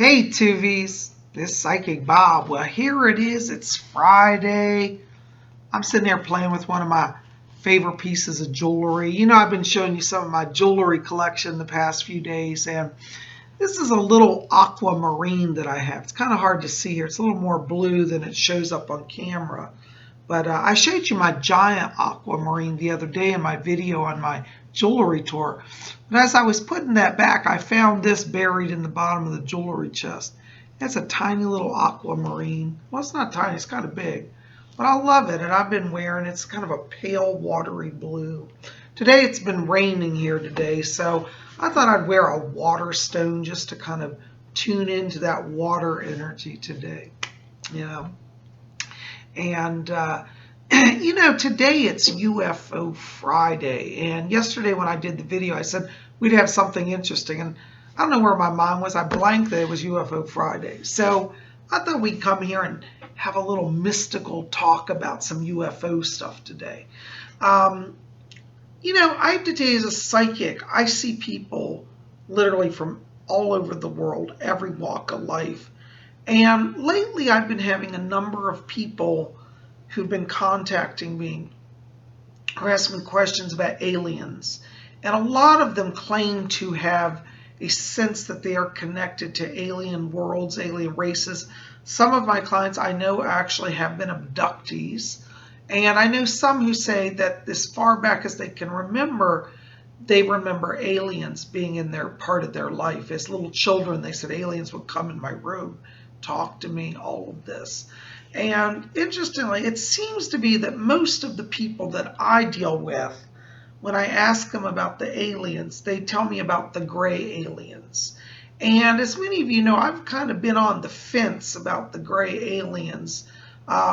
Hey Tuvies, this Psychic Bob. Well, here it is. It's Friday. I'm sitting there playing with one of my favorite pieces of jewelry. You know, I've been showing you some of my jewelry collection the past few days, and this is a little aquamarine that I have. It's kind of hard to see here. It's a little more blue than it shows up on camera. But I showed you my giant aquamarine the other day in my video on my jewelry tour. But as I was putting that back, I found this buried in the bottom of the jewelry chest. It's a tiny little aquamarine. Well, it's not tiny, it's kind of big. But I love it, and I've been wearing it. It's kind of a pale, watery blue. Today it's been raining here today, so I thought I'd wear a water stone just to kind of tune into that water energy today. You know. And, you know, today it's UFO Friday. And yesterday when I did the video, I said we'd have something interesting. And I don't know where my mind was. I blanked that it was UFO Friday. So I thought we'd come here and have a little mystical talk about some UFO stuff today. You know, I have to tell you, as a psychic, I see people literally from all over the world, every walk of life. And lately I've been having a number of people who've been contacting me or asking me questions about aliens. And a lot of them claim to have a sense that they are connected to alien worlds, alien races. Some of my clients I know actually have been abductees. And I know some who say that as far back as they can remember, they remember aliens being in their part of their life. As little children, they said aliens would come in my room, talk to me, all of this. And interestingly, it seems to be that most of the people that I deal with, when I ask them about the aliens, they tell me about the gray aliens. And as many of you know, I've kind of been on the fence about the gray aliens.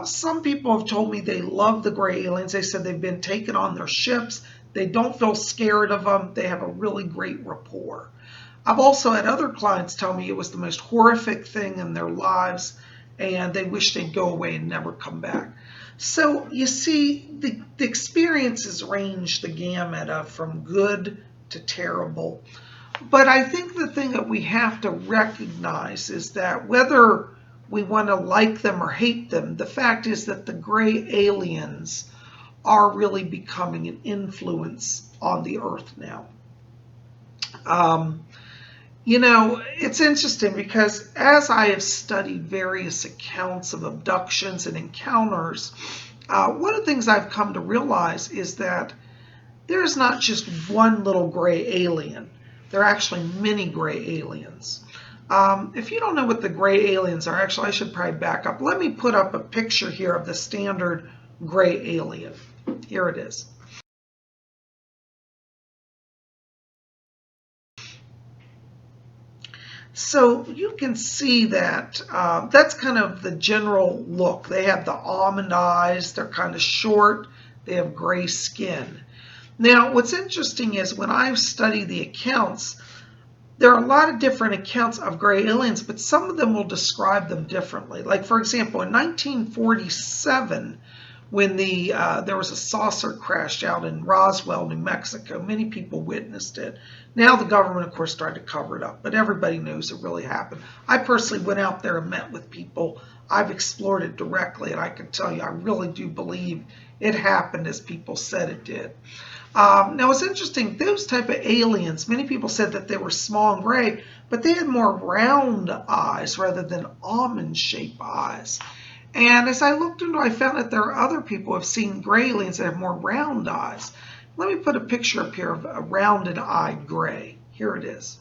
Some people have told me they love the gray aliens. They said they've been taken on their ships. They don't feel scared of them. They have a really great rapport. I've also had other clients tell me it was the most horrific thing in their lives and they wish they'd go away and never come back. So you see, the experiences range the gamut of from good to terrible. But I think the thing that we have to recognize is that whether we want to like them or hate them, the fact is that the gray aliens are really becoming an influence on the earth now. You know, it's interesting because as I have studied various accounts of abductions and encounters, one of the things I've come to realize is that there's not just one little gray alien. There are actually many gray aliens. If you don't know what the gray aliens are, actually I should probably back up. Let me put up a picture here of the standard gray alien. Here it is. So you can see that that's kind of the general look. They have the almond eyes, they're kind of short, they have gray skin. Now, what's interesting is when I've studied the accounts, there are a lot of different accounts of gray aliens, but some of them will describe them differently. Like, for example, in 1947, when there was a saucer crash out in Roswell, New Mexico. Many people witnessed it. Now the government, of course, tried to cover it up, but everybody knows it really happened. I personally went out there and met with people. I've explored it directly, and I can tell you, I really do believe it happened as people said it did. Now, it's interesting, those type of aliens, many people said that they were small and gray, but they had more round eyes rather than almond-shaped eyes. And as I looked into it, I found that there are other people who have seen gray aliens that have more round eyes. Let me put a picture up here of a rounded-eyed gray. Here it is.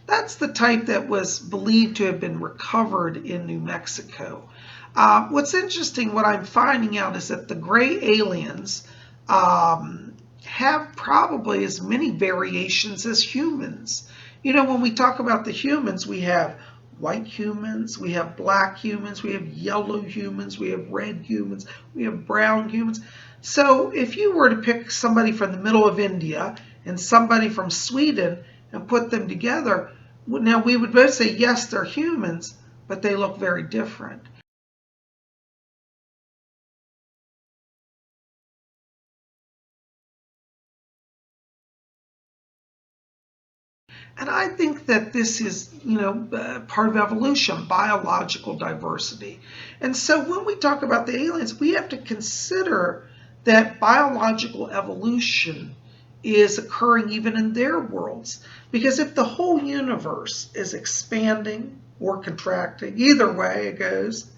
That's the type that was believed to have been recovered in New Mexico. What's interesting, what I'm finding out is that the gray aliens have probably as many variations as humans. You know, when we talk about the humans, we have white humans, we have black humans, we have yellow humans, we have red humans, we have brown humans. So if you were to pick somebody from the middle of India and somebody from Sweden and put them together, now we would both say, yes, they're humans, but they look very different. And I think that this is, part of evolution, biological diversity. And so when we talk about the aliens, we have to consider that biological evolution is occurring even in their worlds. Because if the whole universe is expanding or contracting, either way it goes,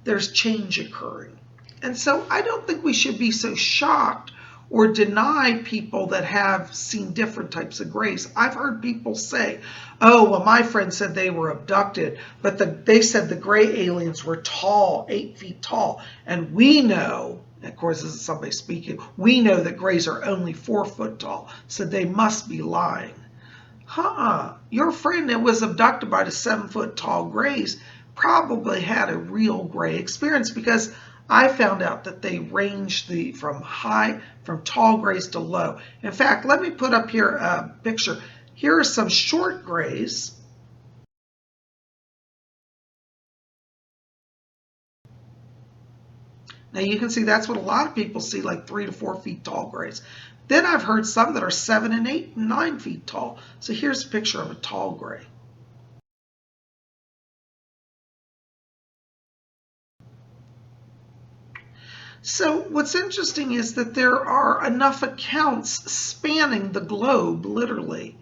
there's change occurring. And so I don't think we should be so shocked or deny people that have seen different types of grays. I've heard people say, oh, well, my friend said they were abducted, but they said the gray aliens were tall, 8 feet tall. And we know, of course, this is somebody speaking, we know that grays are only 4 foot tall, so they must be lying. Your friend that was abducted by the 7 foot tall grays probably had a real gray experience, because I found out that they range from tall grays to low. In fact, let me put up here a picture. Here are some short grays. Now you can see that's what a lot of people see, like 3 to 4 feet tall grays. Then I've heard some that are 7 and 8 and 9 feet tall. So here's a picture of a tall gray. So what's interesting is that there are enough accounts spanning the globe, literally.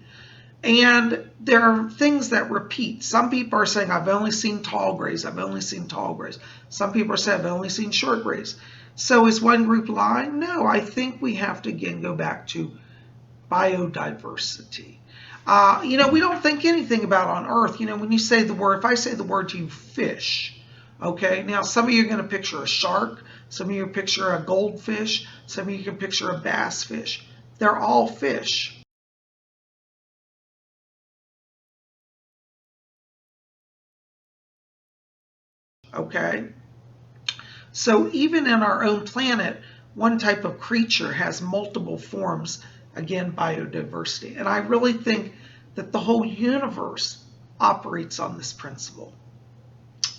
And there are things that repeat. Some people are saying, I've only seen tall grays. I've only seen tall grays. Some people are saying, I've only seen short grays. So is one group lying? No, I think we have to again go back to biodiversity. We don't think anything about on Earth. When you say the word, if I say the word to you, fish, okay, now some of you are going to picture a shark, some of you picture a goldfish, some of you can picture a bass fish. They're all fish. Okay, so even in our own planet, one type of creature has multiple forms, again, biodiversity. And I really think that the whole universe operates on this principle.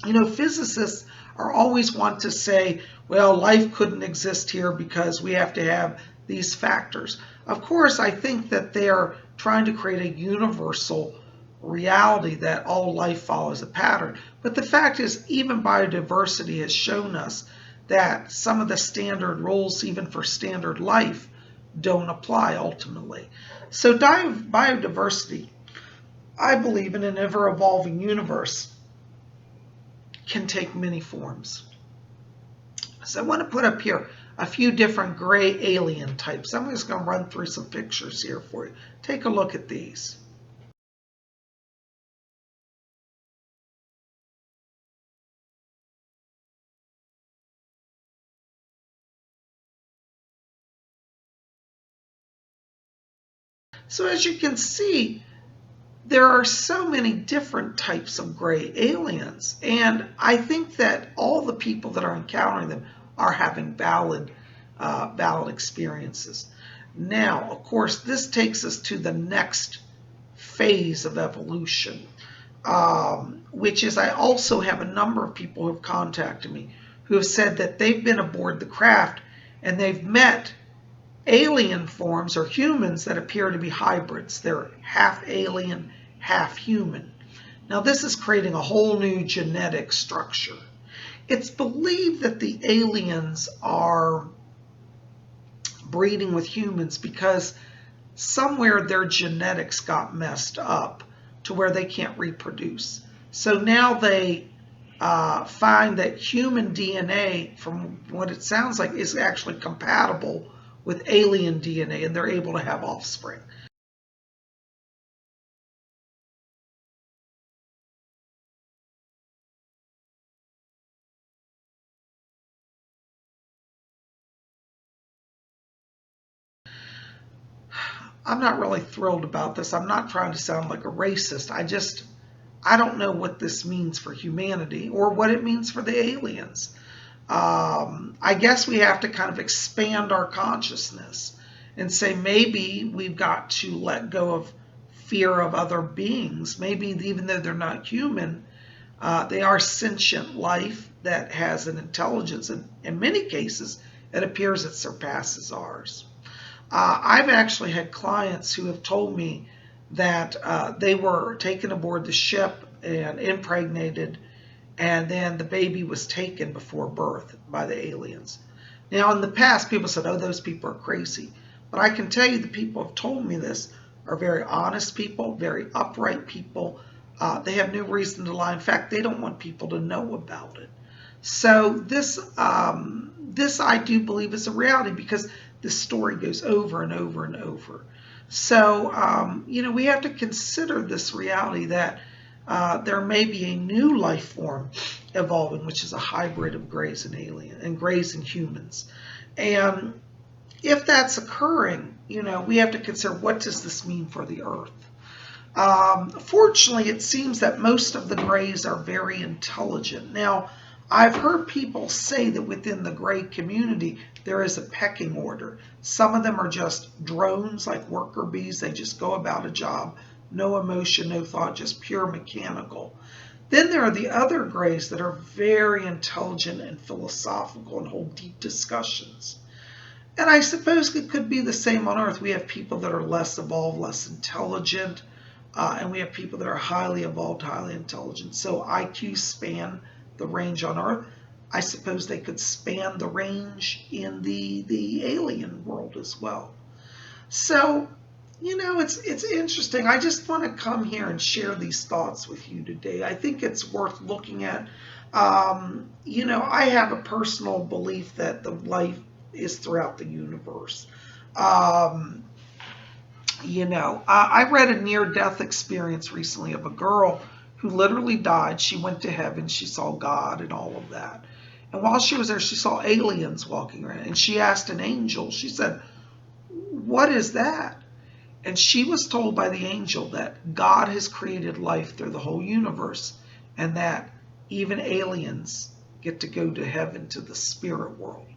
Physicists are always want to say, well, life couldn't exist here because we have to have these factors. Of course, I think that they're trying to create a universal reality that all life follows a pattern. But the fact is, even biodiversity has shown us that some of the standard rules, even for standard life, don't apply ultimately. So biodiversity, I believe, in an ever-evolving universe, can take many forms. So I want to put up here a few different gray alien types. I'm just going to run through some pictures here for you. Take a look at these. So as you can see, there are so many different types of gray aliens, and I think that all the people that are encountering them are having valid experiences. Now, of course, this takes us to the next phase of evolution, which is I also have a number of people who have contacted me who have said that they've been aboard the craft and they've met alien forms or humans that appear to be hybrids. They're half alien, half human. Now this is creating a whole new genetic structure. It's believed that the aliens are breeding with humans because somewhere their genetics got messed up to where they can't reproduce. So now they find that human DNA, from what it sounds like, is actually compatible with alien DNA, and they're able to have offspring. I'm not really thrilled about this. I'm not trying to sound like a racist. I don't know what this means for humanity or what it means for the aliens. I guess we have to kind of expand our consciousness and say maybe we've got to let go of fear of other beings. Maybe even though they're not human, they are sentient life that has an intelligence, and in many cases, it appears it surpasses ours. I've actually had clients who have told me that they were taken aboard the ship and impregnated, and then the baby was taken before birth by the aliens. Now, in the past, people said, oh, those people are crazy. But I can tell you the people who have told me this are very honest people, very upright people. They have no reason to lie. In fact, they don't want people to know about it. So this I do believe is a reality because this story goes over and over and over. So, we have to consider this reality that there may be a new life form evolving, which is a hybrid of greys and alien and greys and humans. And if that's occurring, we have to consider what does this mean for the Earth. Fortunately, it seems that most of the greys are very intelligent. Now, I've heard people say that within the gray community, there is a pecking order. Some of them are just drones, like worker bees. They just go about a job, no emotion, no thought, just pure mechanical. Then there are the other grays that are very intelligent and philosophical and hold deep discussions. And I suppose it could be the same on Earth. We have people that are less evolved, less intelligent, and we have people that are highly evolved, highly intelligent. So IQ span the range on Earth. I suppose they could span the range in the alien world as well. So, it's interesting. I just want to come here and share these thoughts with you today. I think it's worth looking at. I have a personal belief that the life is throughout the universe. I read a near-death experience recently of a girl who literally died. She went to heaven. She saw God and all of that. And while she was there, she saw aliens walking around. And she asked an angel, she said, what is that? And she was told by the angel that God has created life through the whole universe and that even aliens get to go to heaven, to the spirit world.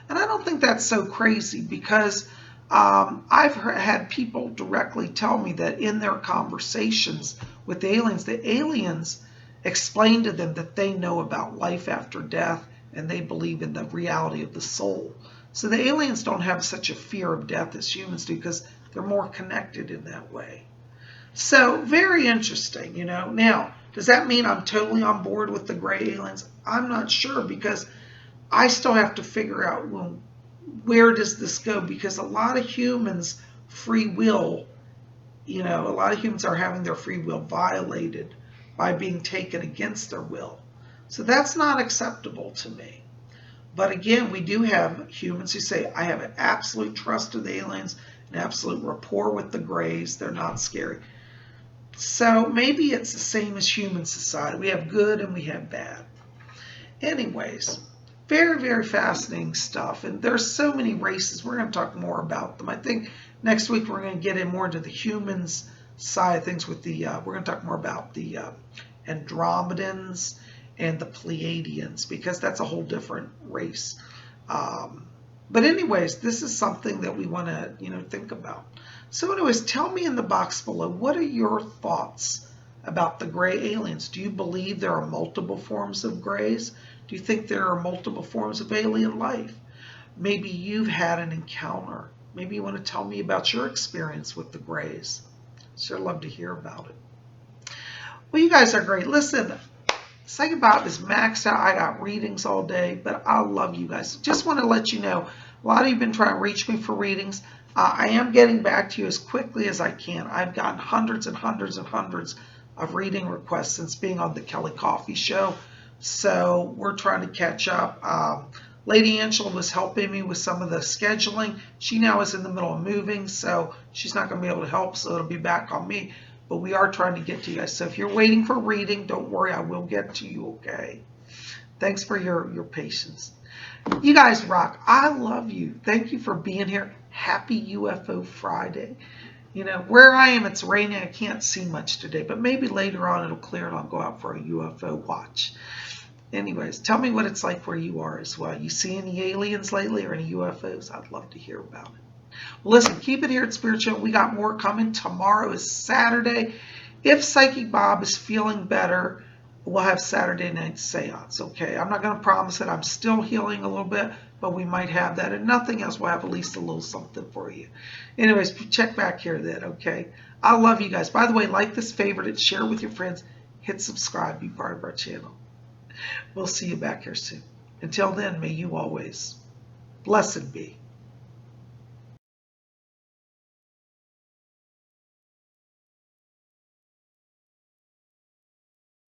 And I don't think that's so crazy because I've had people directly tell me that in their conversations with the aliens explain to them that they know about life after death and they believe in the reality of the soul. So the aliens don't have such a fear of death as humans do because they're more connected in that way. So very interesting, Now, does that mean I'm totally on board with the gray aliens? I'm not sure because I still have to figure out, well, where does this go? Because a lot of humans' free will, a lot of humans are having their free will violated by being taken against their will. So that's not acceptable to me. But again, we do have humans who say, I have an absolute trust of the aliens, an absolute rapport with the grays. They're not scary. So maybe it's the same as human society. We have good and we have bad. Anyways, very, very fascinating stuff. And there's so many races. We're going to talk more about them. I think next week we're going to get in more into the humans side of things with the, we're going to talk more about the Andromedans and the Pleiadians because that's a whole different race. But anyways, this is something that we want to, think about. So anyways, tell me in the box below, what are your thoughts about the gray aliens? Do you believe there are multiple forms of grays? Do you think there are multiple forms of alien life? Maybe you've had an encounter. Maybe you want to tell me about your experience with the grays. Sure love to hear about it. Well, you guys are great. Listen, Psychic Bob is maxed out. I got readings all day, but I love you guys. Just want to let you know, a lot of you have been trying to reach me for readings. I am getting back to you as quickly as I can. I've gotten hundreds and hundreds and hundreds of reading requests since being on the Kelly Coffee Show. So we're trying to catch up. Lady Angela was helping me with some of the scheduling. She now is in the middle of moving, so she's not going to be able to help, so it'll be back on me. But we are trying to get to you guys. So if you're waiting for reading, don't worry, I will get to you, okay? Thanks for your patience. You guys rock. I love you. Thank you for being here. Happy UFO Friday. Where I am, it's raining. I can't see much today, but maybe later on it'll clear and I'll go out for a UFO watch. Anyways, tell me what it's like where you are as well. You see any aliens lately or any UFOs? I'd love to hear about it. Well, listen, keep it here at Spirit Channel. We got more coming. Tomorrow is Saturday. If Psychic Bob is feeling better, we'll have Saturday night seance, okay? I'm not going to promise it. I'm still healing a little bit, but we might have that. And nothing else, we'll have at least a little something for you. Anyways, check back here then, okay? I love you guys. By the way, like this, favorite it, share with your friends, hit subscribe, be part of our channel. We'll see you back here soon. Until then, may you always blessed be.